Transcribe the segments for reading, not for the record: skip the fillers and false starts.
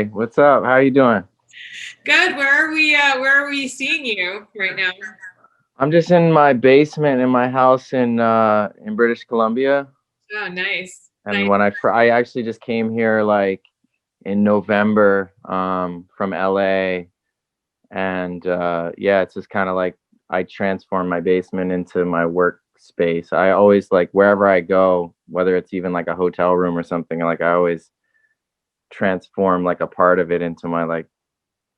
Hi, what's up? How are you doing? Good. Where are we seeing you right now? I'm just in my basement in my house in British Columbia. Oh, nice. And Nice. I actually just came here like in November from LA, and yeah, it's just kind of like I transform my basement into my workspace. I always like wherever I go, whether it's even like a hotel room or something, like I always transform like a part of it into my like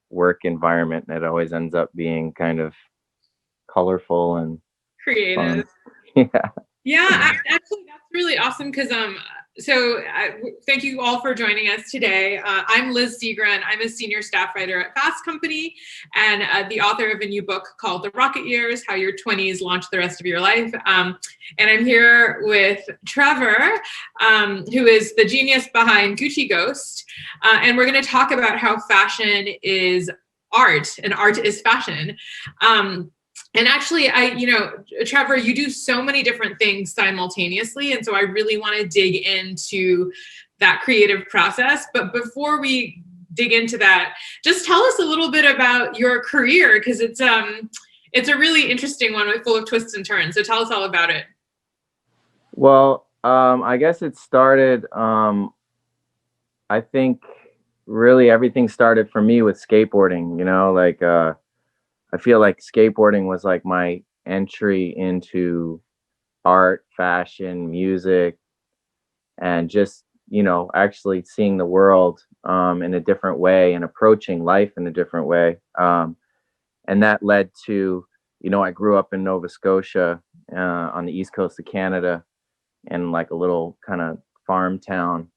work environment. And it always ends up being kind of colorful and fun. Creative. Yeah. Yeah, actually, that's really awesome because thank you all for joining us today. I'm Liz Segran. I'm a senior staff writer at Fast Company and the author of a new book called The Rocket Years: How Your Twenties Launch the Rest of Your Life. And I'm here with Trevor, who is the genius behind Gucci Ghost, and we're going to talk about how fashion is art and art is fashion. And actually, Trevor, you do so many different things simultaneously. And so I really want to dig into that creative process. But before we dig into that, just tell us a little bit about your career, because it's a really interesting one full of twists and turns. So tell us all about it. Well, I guess it started, I think really everything started for me with skateboarding, like I feel like skateboarding was like my entry into art, fashion, music, and just, actually seeing the world in a different way and approaching life in a different way. And that led to, I grew up in Nova Scotia on the east coast of Canada in like a little kind of farm town.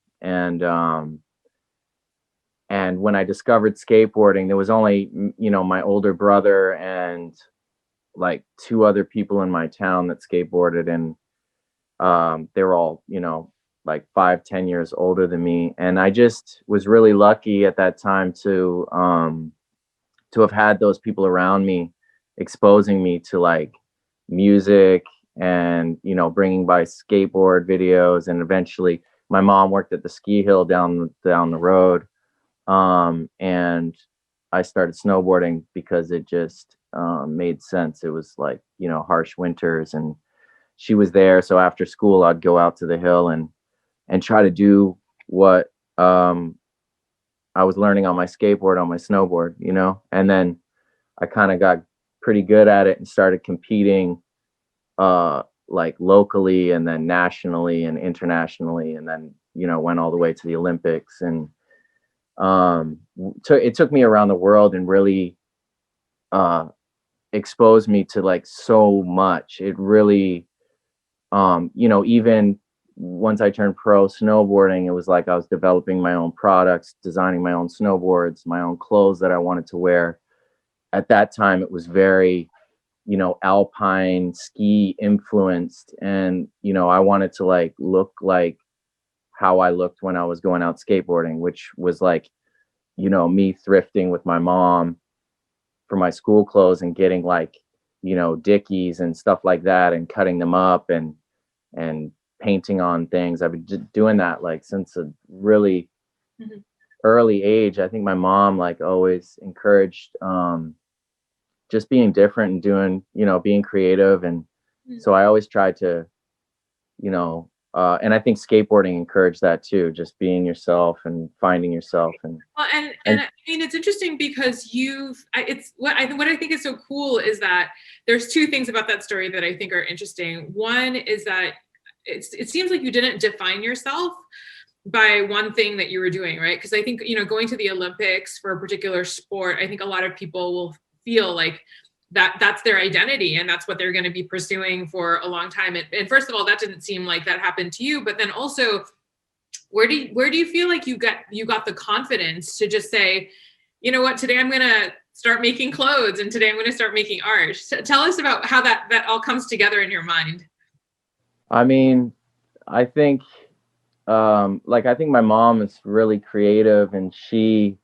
And when I discovered skateboarding, there was only, my older brother and like two other people in my town that skateboarded, and they were all, like 5, 10 years older than me. And I just was really lucky at that time to have had those people around me exposing me to like music and bringing by skateboard videos. And eventually my mom worked at the ski hill down the road, and I started snowboarding because it just made sense. It was like harsh winters, and she was there, so after school I'd go out to the hill and try to do what I was learning on my skateboard on my snowboard, and then I kind of got pretty good at it and started competing like locally and then nationally and internationally, and then went all the way to the Olympics. And it took me around the world and really uh exposed me to like so much. It really even once I turned pro snowboarding, it was like I was developing my own products, designing my own snowboards, my own clothes that I wanted to wear. At that time it was very alpine ski influenced, and I wanted to like look like how I looked when I was going out skateboarding, which was like me thrifting with my mom for my school clothes and getting like Dickies and stuff like that and cutting them up and painting on things. I've been doing that like since a really Mhm. early age. I think my mom like always encouraged just being different and doing, being creative. And so I always tried to, and I think skateboarding encouraged that too, just being yourself and finding yourself. Well, and I mean, it's interesting because what I think is so cool is that there's two things about that story that I think are interesting. One is that it seems like you didn't define yourself by one thing that you were doing, right? Because I think, going to the Olympics for a particular sport, I think a lot of people will feel like that's their identity and that's what they're going to be pursuing for a long time. And first of all, that didn't seem like that happened to you. But then also, where do you feel like you got the confidence to just say, you know what, today I'm going to start making clothes and today I'm going to start making art? Tell us about how that all comes together in your mind. I mean, I think like I think my mom is really creative, and she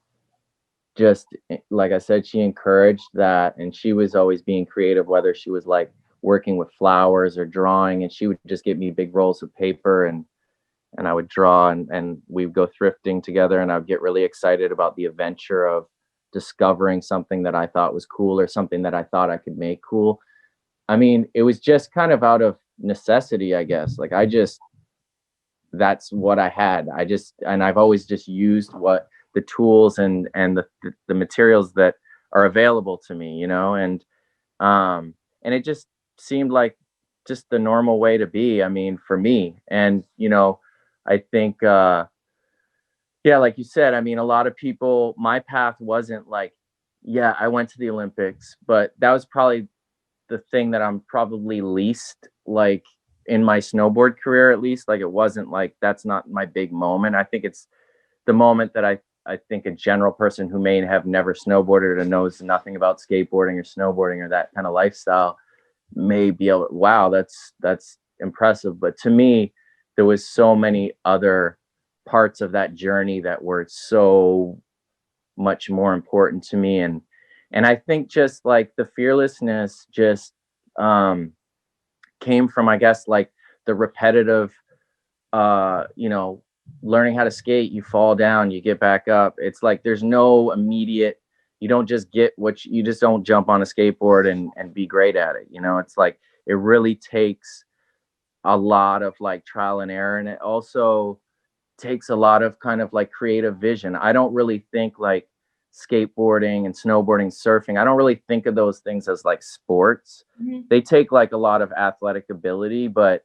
just like I said, she encouraged that, and she was always being creative, whether she was like working with flowers or drawing, and she would just get me big rolls of paper and I would draw, and we'd go thrifting together, and I'd get really excited about the adventure of discovering something that I thought was cool or something that I thought I could make cool. I mean, it was just kind of out of necessity, I guess. Like that's what I had. And I've always just used what the tools and the materials that are available to me, you know, and it just seemed like just the normal way to be. I mean, for me, and you know, I think yeah, like you said, I mean, a lot of people, my path wasn't like, yeah, I went to the Olympics, but that was probably the thing that I'm probably least like in my snowboard career, at least. Like, it wasn't like, that's not my big moment. I think it's the moment that I think a general person who may have never snowboarded or knows nothing about skateboarding or snowboarding or that kind of lifestyle may be able, wow, that's impressive. But to me, there was so many other parts of that journey that were so much more important to me. And I think just like the fearlessness just um came from, I guess, like the repetitive you know, learning how to skate. You fall down, you get back up. It's like there's no immediate, you don't just get what you just don't jump on a skateboard and be great at it, you know. It's like it really takes a lot of like trial and error, and it also takes a lot of kind of like creative vision. I don't really think like skateboarding and snowboarding, surfing, I don't really think of those things as like sports. Mhm. They take like a lot of athletic ability, but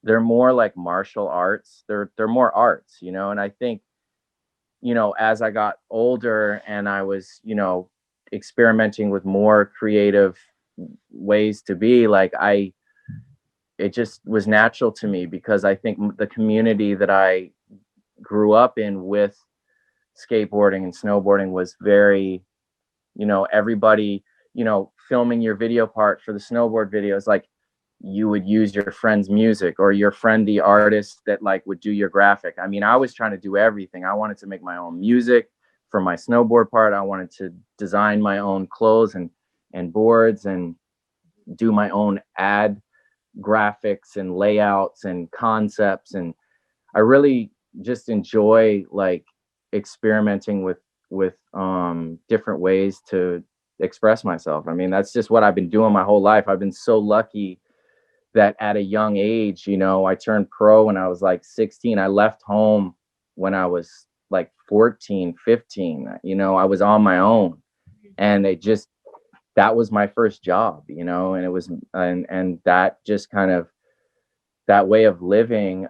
they're more like martial arts. They're more arts, you know. And I think, you know, as I got older and I was, you know, experimenting with more creative ways to be like, it just was natural to me because I think the community that I grew up in with skateboarding and snowboarding was very, you know, everybody, you know, filming your video part for the snowboard videos, like you would use your friend's music or your friend, the artist that like would do your graphic. I mean, I was trying to do everything. I wanted to make my own music for my snowboard part. I wanted to design my own clothes and boards and do my own ad graphics and layouts and concepts. And I really just enjoy like experimenting with different ways to express myself. I mean, that's just what I've been doing my whole life. I've been so lucky that at a young age, you know, I turned pro when I was like 16. I left home when I was like 14, 15. You know, I was on my own, and it just, that was my first job, you know. And it was, and that just kind of, that way of living,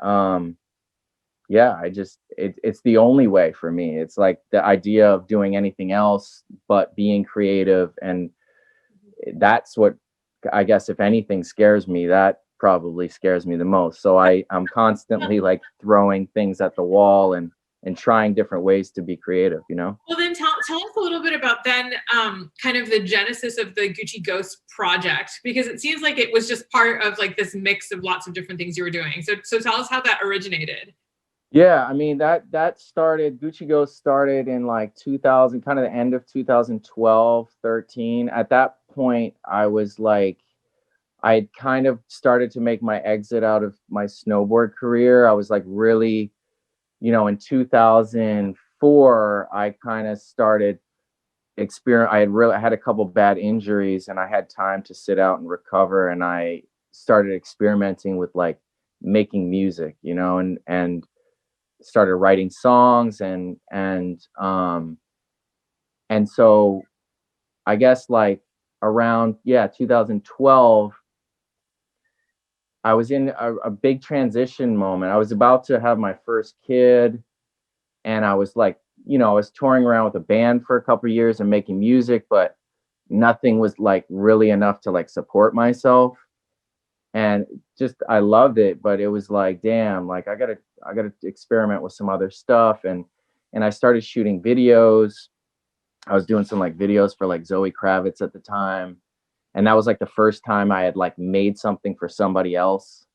yeah, I just, it's the only way for me. It's like the idea of doing anything else but being creative, and that's what, I guess, if anything scares me, that probably scares me the most. So I'm constantly like throwing things at the wall and trying different ways to be creative, you know. Well, then tell us a little bit about then kind of the genesis of the Gucci Ghost project, because it seems like it was just part of like this mix of lots of different things you were doing. So tell us how that originated. Yeah, I mean, that started, Gucci Ghost started in like 2000, kind of the end of 2012, 13. At that point, I was like, I had kind of started to make my exit out of my snowboard career. I was like really, you know, in 2004, I kind of started I had a couple bad injuries, and I had time to sit out and recover, and I started experimenting with like making music, you know, and started writing songs, and so I guess like around, yeah, 2012, I was in a big transition moment. I was about to have my first kid, and I was like, you know, I was touring around with a band for a couple of years and making music, but nothing was like really enough to like support myself. And just, I loved it, but it was like, damn, like I gotta experiment with some other stuff. And I started shooting videos. I was doing some like videos for like Zoe Kravitz at the time. And that was like the first time I had like made something for somebody else.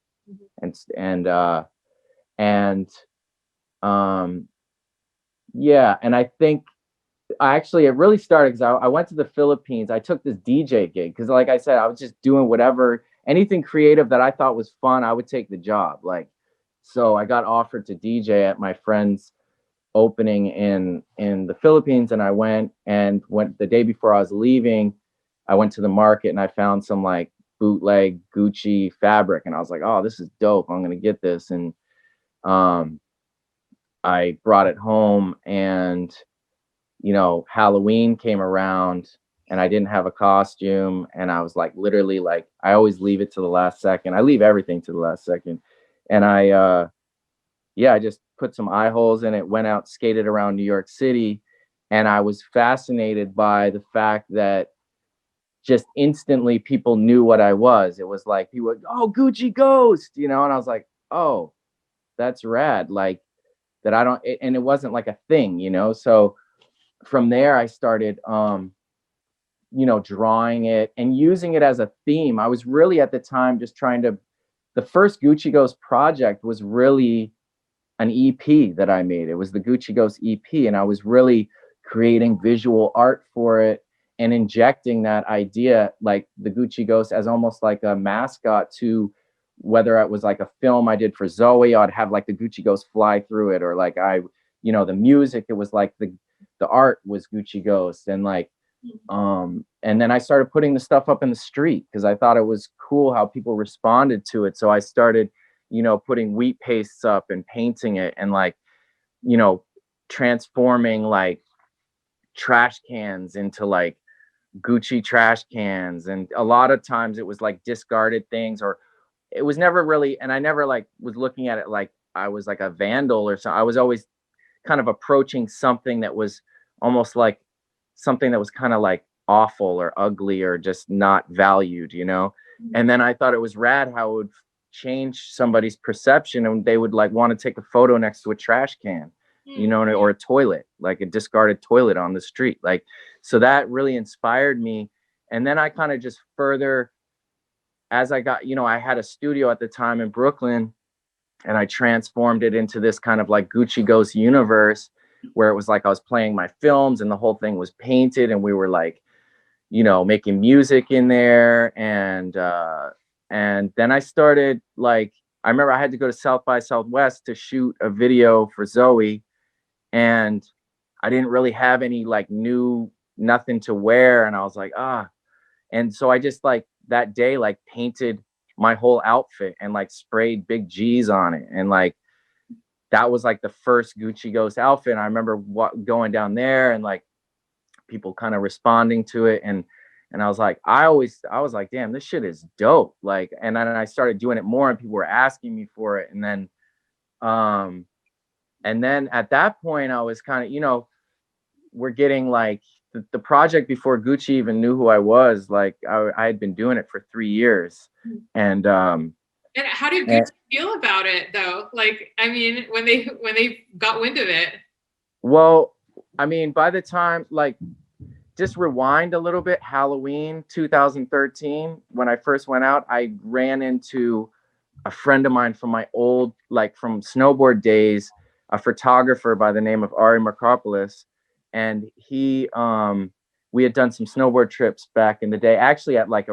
And um yeah, and I think it really started because I went to the Philippines. I took this DJ gig because, like I said, I was just doing whatever, anything creative that I thought was fun, I would take the job. Like, So I got offered to DJ at my friend's opening in the Philippines, and I went the day before I was leaving, I went to the market and I found some like bootleg Gucci fabric, and I was like, oh, this is dope. I'm gonna get this. And um I brought it home, and Halloween came around and I didn't have a costume, and I was like literally like I always leave it to the last second. I leave everything to the last second. And I just put some eye holes in it, went out, skated around New York City, and I was fascinated by the fact that just instantly people knew what I was. It was like people would, oh, Gucci Ghost, and I was like, oh, that's rad. Like that I don't, and it wasn't like a thing, So from there I started drawing it and using it as a theme. I was really at the time just trying to, the first Gucci Ghost project was really an EP that I made. It was the Gucci Ghost EP, and I was really creating visual art for it and injecting that idea, like the Gucci Ghost, as almost like a mascot to whether it was like a film I did for Zoe, I'd have like the Gucci Ghost fly through it, or like the music, it was like the art was Gucci Ghost, and like and then I started putting the stuff up in the street because I thought it was cool how people responded to it. So I started putting wheat pastes up and painting it, and like transforming like trash cans into like Gucci trash cans. And a lot of times it was like discarded things, or it was never really, and I never like was looking at it like I was like a vandal or something. I was always kind of approaching something that was almost like something that was kind of like awful or ugly or just not valued. And then I thought it was rad how it would change somebody's perception, and they would like want to take a photo next to a trash can, or a toilet, like a discarded toilet on the street. Like, so that really inspired me. And then I kind of just further, as I got, I had a studio at the time in Brooklyn, and I transformed it into this kind of like Gucci Ghost universe where it was like I was playing my films and the whole thing was painted, and we were like, making music in there. And then I started, like, I remember I had to go to South by Southwest to shoot a video for Zoe, and I didn't really have any like nothing to wear. And I was like, and so I just like that day, like painted my whole outfit and like sprayed big G's on it. And like, that was like the first Gucci Ghost outfit. And I remember going down there and like people kind of responding to it. And I was like, I was like, damn, this shit is dope. Like, and then I started doing it more and people were asking me for it. And then at that point I was kind of, we're getting like the project before Gucci even knew who I was. Like I had been doing it for 3 years. And how did Gucci feel about it though? Like, I mean, when they got wind of it? Well, I mean, by the time, like, just rewind a little bit, Halloween 2013, when I first went out, I ran into a friend of mine from my old, like from snowboard days, a photographer by the name of Ari Markopoulos. And we had done some snowboard trips back in the day, actually at like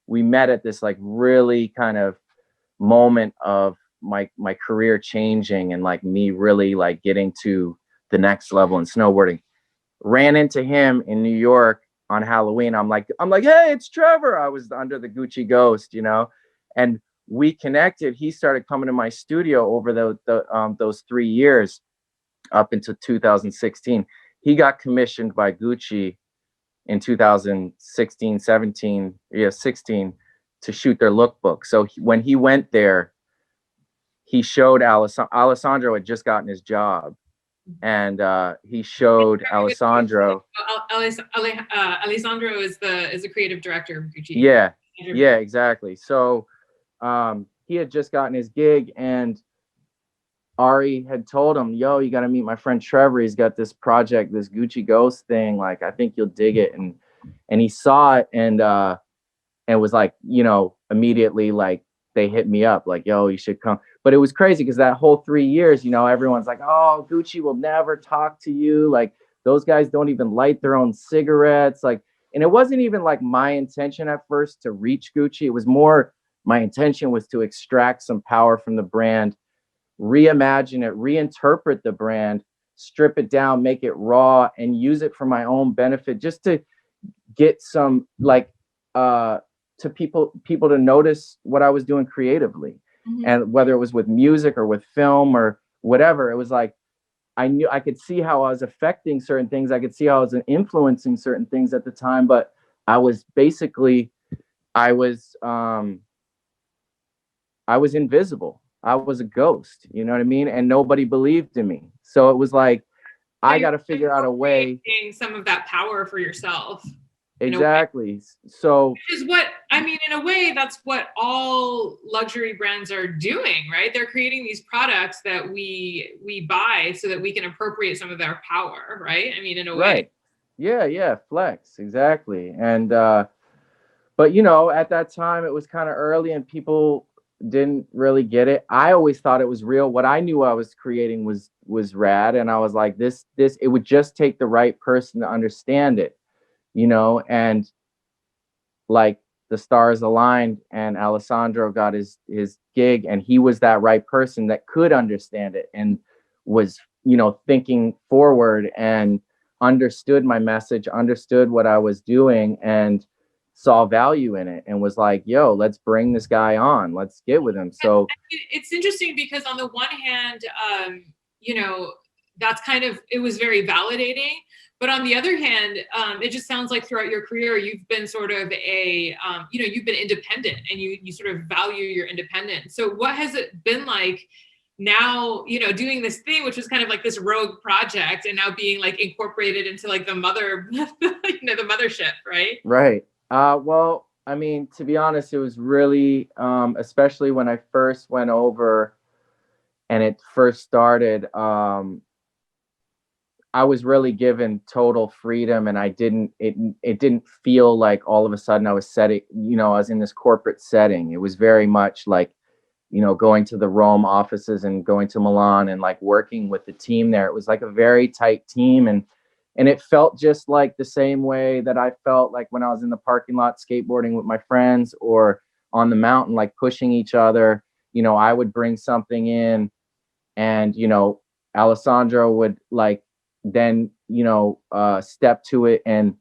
we met at this like really kind of moment of my career changing and like me really like getting to the next level in snowboarding. Ran into him in New York on Halloween. I'm like, hey, it's Trevor. I was under the Gucci Ghost, and we connected. He started coming to my studio over those 3 years up until 2016. He got commissioned by Gucci in 2016, 17, 16 to shoot their lookbook. So when he went there, he showed Alessandro had just gotten his job. And he showed Alessandro. Alessandro is the creative director of Gucci. Yeah, exactly. So he had just gotten his gig, and Ari had told him, yo, you got to meet my friend Trevor. He's got this project, this Gucci Ghost thing. Like, I think you'll dig it. And he saw it and was like, immediately like they hit me up like, yo, you should come. But it was crazy because that whole 3 years, everyone's like, oh, Gucci will never talk to you. Like, those guys don't even light their own cigarettes. Like, and it wasn't even like my intention at first to reach Gucci. It was more my intention was to extract some power from the brand reimagine it, reinterpret the brand, strip it down, make it raw, and use it for my own benefit, just to get some like to people to notice what I was doing creatively. Mhm. And whether it was with music or with film or whatever, it was like I knew I could see how I was affecting certain things. I could see how I was influencing certain things at the time, but I was basically I was um I was invisible. I was a ghost, you know what I mean? And nobody believed in me. So it was like So I you're got to figure out a way. appropriating some of that power for yourself in a way. Exactly. So Which is what I mean, in a way, that's what all luxury brands are doing, right? They're creating these products that we buy so that we can appropriate some of their power, right? I mean, in a way. right. Yeah, flex, exactly. And but you know, at that time it was kind of early and people didn't really get it. I always thought it was real. What I knew I was creating was rad, and I was like, this it would just take the right person to understand it, you know. And like the stars aligned and Alessandro got his gig, and he was that right person that could understand it and was, you know, thinking forward and understood my message, understood what I was doing, and saw value in it and was like, yo, let's bring this guy on, let's get with him. So It's interesting because on the one hand, you know, that's kind of, it was very validating. But on the other hand, it just sounds like throughout your career, you've been sort of a, you know, you've been independent and you sort of value your independence. So what has it been like now, you know, doing this thing, which was kind of like this rogue project and now being like incorporated into like the mother, you know, the mothership, right? right. Well, I mean, to be honest, it was really especially when I first went over and it first started, I was really given total freedom, and it didn't feel like all of a sudden I was setting, you know, I was in this corporate setting. It was very much like, you know, going to the Rome offices and going to Milan and like working with the team there. It was like a very tight team, and it felt just like the same way that I felt like when I was in the parking lot skateboarding with my friends or on the mountain, like pushing each other. You know, I would bring something in, and you know, Alessandro would like then, you know, step to it and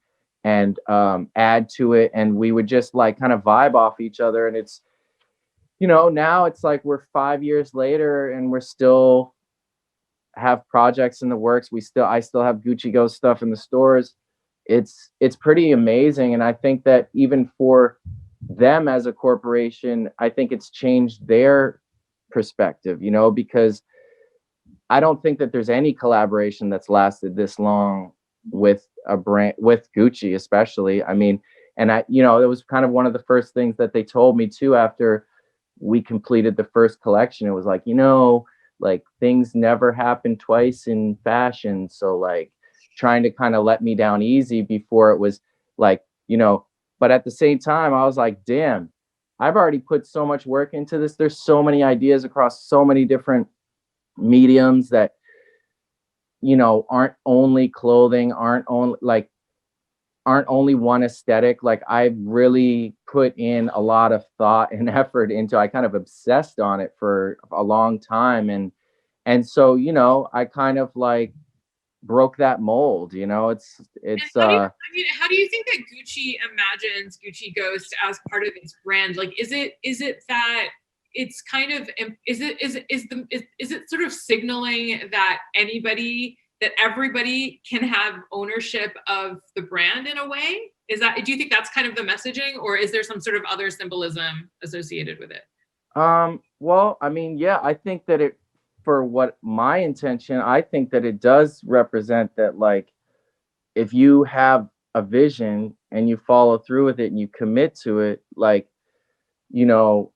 add to it, and we would just like kind of vibe off each other. And it's, you know, now it's like we're 5 years later and we're still have projects in the works. I still have Gucci Go stuff in the stores. It's pretty amazing, and I think that even for them as a corporation, I think it's changed their perspective, you know, because I don't think that there's any collaboration that's lasted this long with a brand, with Gucci especially. I mean, and I, you know, it was kind of one of the first things that they told me too after we completed the first collection. It was like, you know, like things never happen twice in fashion. So like trying to kind of let me down easy before it was like, you know, but at the same time, I was like, damn, I've already put so much work into this. There's so many ideas across so many different mediums that, you know, aren't only clothing, aren't only one aesthetic. Like I've really put in a lot of thought and effort into, I kind of obsessed on it for a long time. And so, you know, I kind of like broke that mold, you know. And how do you, I mean, how do you think that Gucci imagines Gucci Ghost as part of its brand? Like, is it that it's kind of, is it sort of signaling that everybody can have ownership of the brand in a way? Do you think that's kind of the messaging, or is there some sort of other symbolism associated with it? Well, I mean, yeah, I think that it, for what my intention, I think that it does represent that, like, if you have a vision and you follow through with it and you commit to it, like, you know,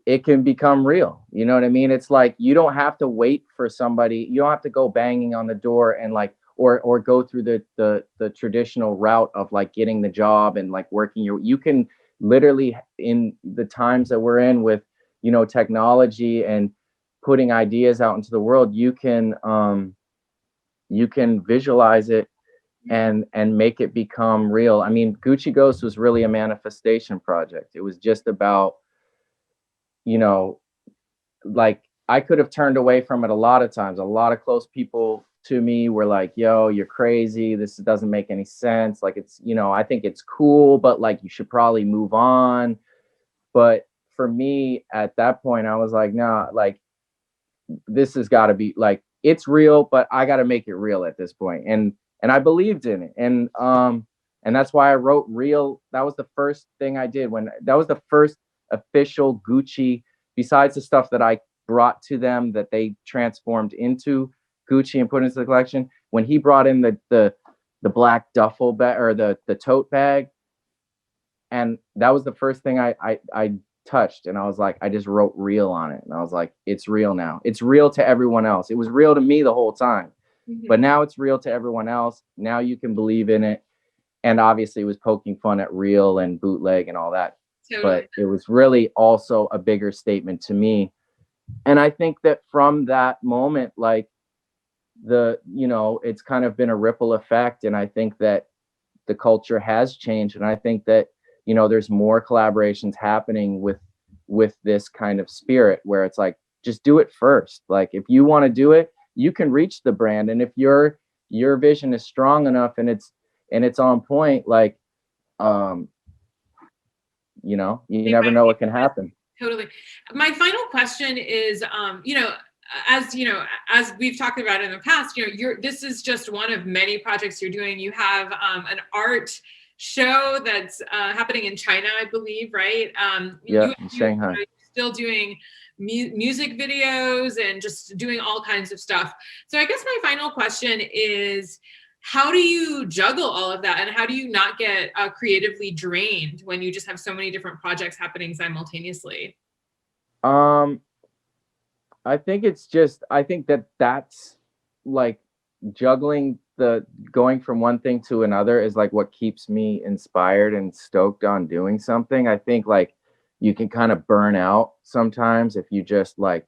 it can become real. You know what I mean? It's like you don't have to wait for somebody. You don't have to go banging on the door and like, or go through the traditional route of like getting the job and like working your. You can literally, in the times that we're in with, you know, technology and putting ideas out into the world, you can visualize it and make it become real. I mean, Gucci Ghost was really a manifestation project. It was just about, you know, like I could have turned away from it a lot of times. A lot of close people to me were like, yo, you're crazy. This doesn't make any sense. Like, it's, I think it's cool, but like you should probably move on. But for me at that point, I was like, nah, like this has got to be like, it's real, but I got to make it real at this point. And I believed in it. And that's why I wrote Real. That was the first thing I did, when that was the first official Gucci, besides the stuff that I brought to them that they transformed into Gucci and put into the collection. When he brought in the black duffel bag, or the tote bag, and that was the first thing I touched, and I was like, I just wrote Real on it, and I was like, it's real now. It's real to everyone else. It was real to me the whole time, but now it's real to everyone else. Now you can believe in it. And obviously it was poking fun at real and bootleg and all that. Totally. But it was really also a bigger statement to me. And I think that from that moment, like it's kind of been a ripple effect. And I think that the culture has changed. And I think that, there's more collaborations happening with this kind of spirit, where it's like, just do it first. Like, if you want to do it, you can reach the brand. And if your vision is strong enough and it's on point, like, you never know what can happen. Totally. My final question is, as we've talked about in the past, this is just one of many projects you're doing. You have an art show that's happening in China, I believe, right? Yeah, in Shanghai. You're still doing music videos and just doing all kinds of stuff. So I guess my final question is, how do you juggle all of that, and how do you not get creatively drained when you just have so many different projects happening simultaneously? I think that's like juggling, the going from one thing to another is like what keeps me inspired and stoked on doing something. I think like you can kind of burn out sometimes if you just like,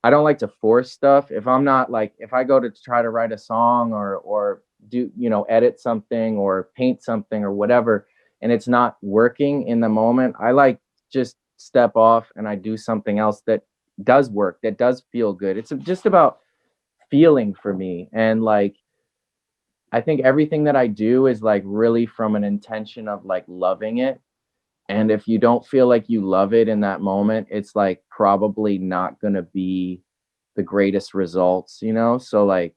I don't like to force stuff. If I'm not like, if I go to try to write a song or do, edit something or paint something or whatever, and it's not working in the moment, I like just step off and I do something else that does work, that does feel good. It's just about feeling for me. And like, I think everything that I do is like really from an intention of like loving it. And if you don't feel like you love it in that moment, it's like probably not going to be the greatest results, So like,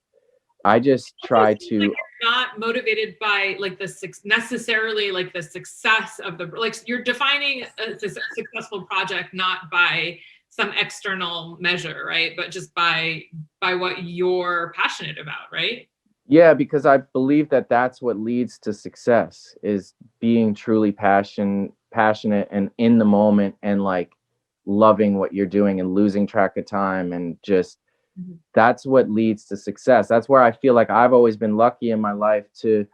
I just try to. Like, you're not motivated by like necessarily like the success of like, you're defining a successful project not by some external measure, right? But just by what you're passionate about, right? Yeah, because I believe that that's what leads to success, is being truly passionate and in the moment, and like loving what you're doing and losing track of time, and just that's what leads to success. That's where I feel like I've always been lucky in my life to,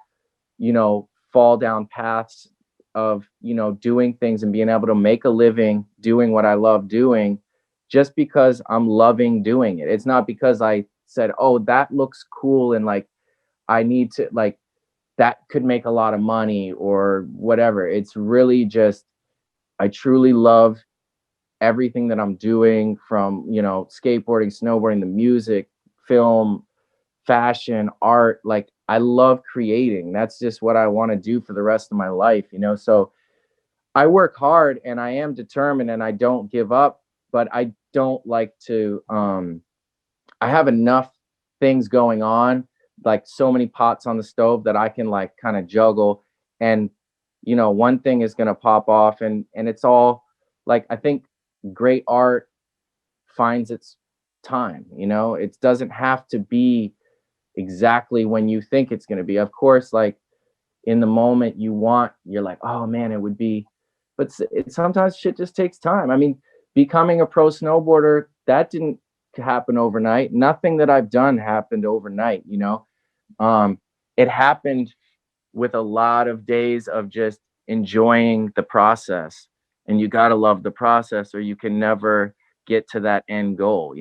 fall down paths of, doing things and being able to make a living doing what I love doing, just because I'm loving doing it. It's not because I said, oh, that looks cool and like I need to, like, that could make a lot of money or whatever. It's really just, I truly love everything that I'm doing, from, skateboarding, snowboarding, the music, film, fashion, art. Like, I love creating. That's just what I want to do for the rest of my life, So I work hard and I am determined and I don't give up, but I don't like to, I have enough things going on, like so many pots on the stove, that I can like kind of juggle. And, one thing is going to pop off, and it's all like, I think great art finds its time, it doesn't have to be exactly when you think it's going to be. Of course, like in the moment you're like, oh man, it would be, but sometimes shit just takes time. I mean, becoming a pro snowboarder, that didn't happen overnight. Nothing that I've done happened overnight, it happened with a lot of days of just enjoying the process. And you got to love the process, or you can never get to that end goal,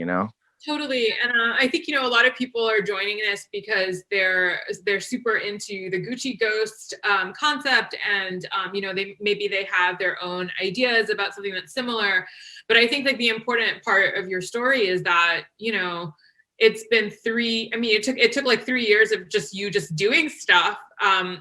Totally. And I think, a lot of people are joining this because they're super into the Gucci ghost concept. And, they have their own ideas about something that's similar. But I think like the important part of your story is that, you know, it's been it took like 3 years of you doing stuff,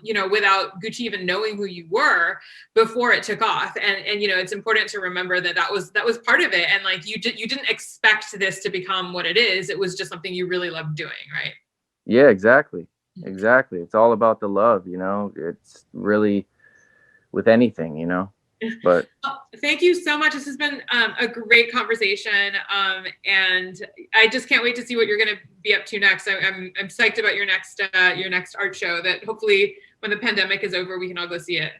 you know, without Gucci even knowing who you were before it took off. And, you know, it's important to remember that was part of it. And like, you didn't expect this to become what it is. It was just something you really loved doing, right? Yeah, exactly. Exactly. It's all about the love, you know, it's really with anything, you know, but Well, thank you so much. This has been a great conversation, and I just can't wait to see what you're going to be up to next. I'm psyched about your next art show that hopefully when the pandemic is over, we can all go see it.